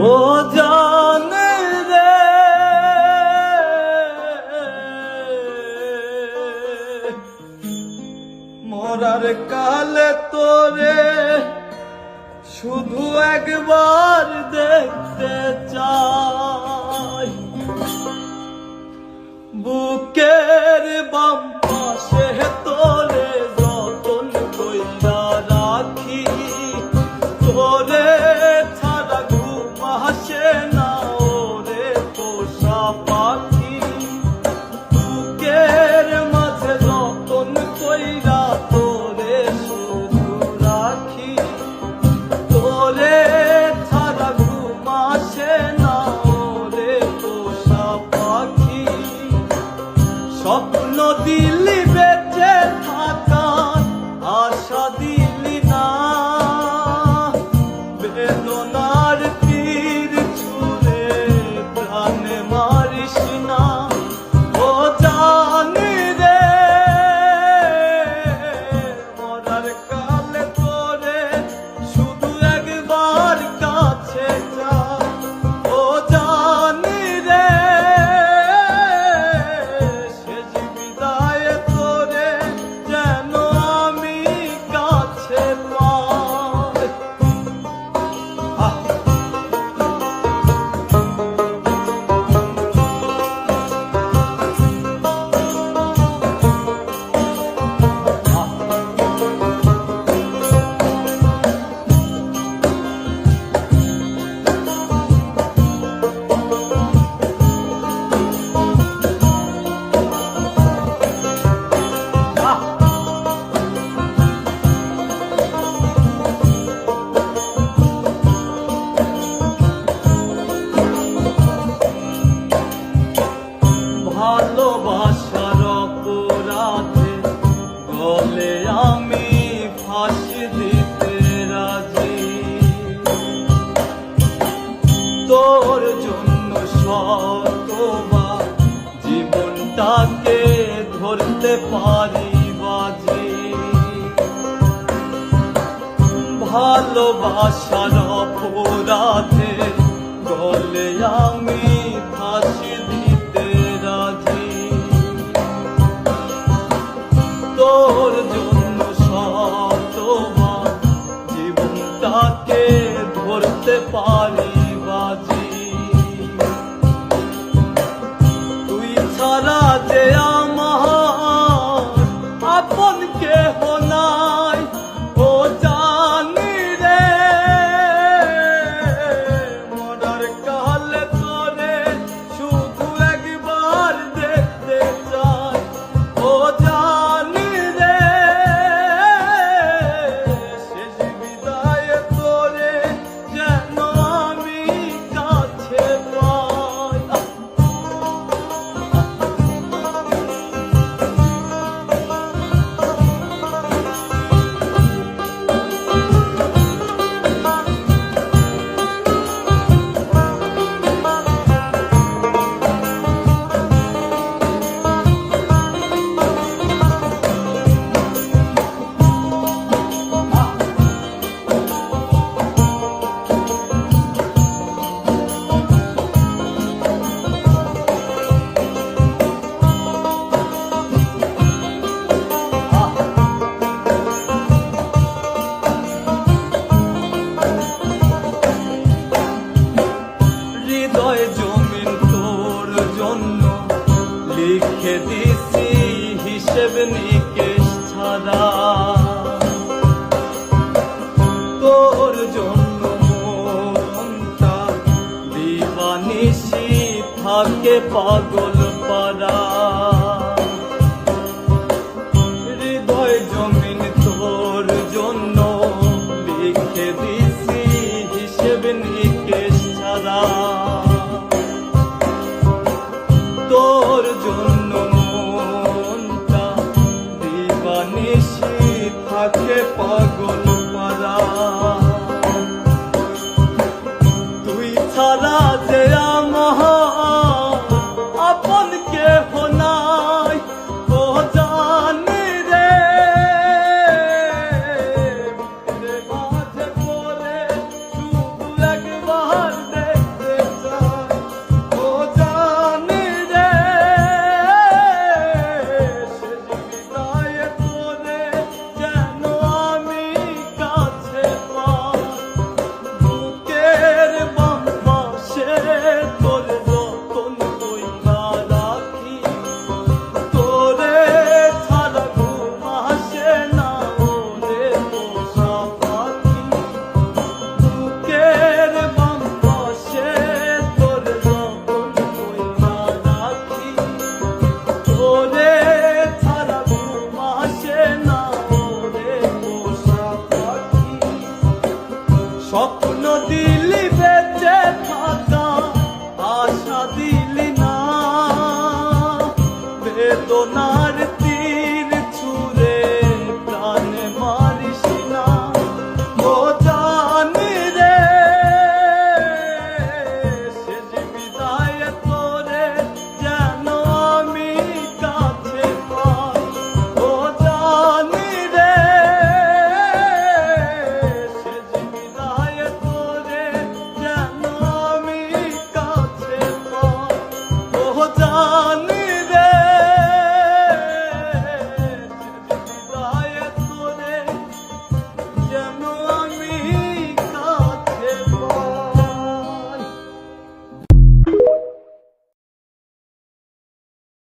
ও জান রে মরার কালে তোরে শুধু একবার দেখতে চাই, বুকের বাম পাশে তোরে যতন কইরা রাখি, তোরে ছাড়া ঘুম আসে না ওরে পোষা পাখি। বুকের মাঝে যতন কইরা তোরে শুধু রাখি, তোরে ছাড়া ঘুম আসে না ওরে পোষা পাখি। স্বপ্ন দিলি বেঁচে থাকার আশা দিলি না, বেদনার তীর ছুঁড়ে প্রাণে মারিস না। ও জানি রে মরার কালে তোরে শুধু একবার কাছে যা। ও জানি রে শেষ বিদায়ে তোরে যেন আমি কাছে পাই। ভালোবাসার অপরাধে গলে আমি ফাঁসি দিতে রাজি, তোর জন্য শতবার জীবনটাকে ধরতে পারি বাজি। ভালোবাসার অপরাধে গলে আমি ফাঁসি দিতে রাজি, তোর জন্য শতবার জীবনটাকে ধরতে পারি বাজি। তুই ছাড়া যে আমার আপন কেহ নাই, ও জানি রে মরার কালে তোরে শুধু একবার দেখতে চাই। ও জানি রে শেষ বিদায়ে তোরে যেন আমি কাছে পাই। হৃদয় জমিন তোর জন্য লিখে দিছি হিসেব নিকেশ ছাড়া, তোর জন্য মনটা দিবানিশি থাকে পাগল পারা। হৃদয় জমিন তোর জন্য লিখে দিছি হিসেব নিকেশ ছাড়া, তোর জন্য মনটা দিবানিশি থাকে পাগল পারা। তুই ছাড়া যে আমার আপন দিলি বেঁচে থাকা আশা দিলি না, বেদনা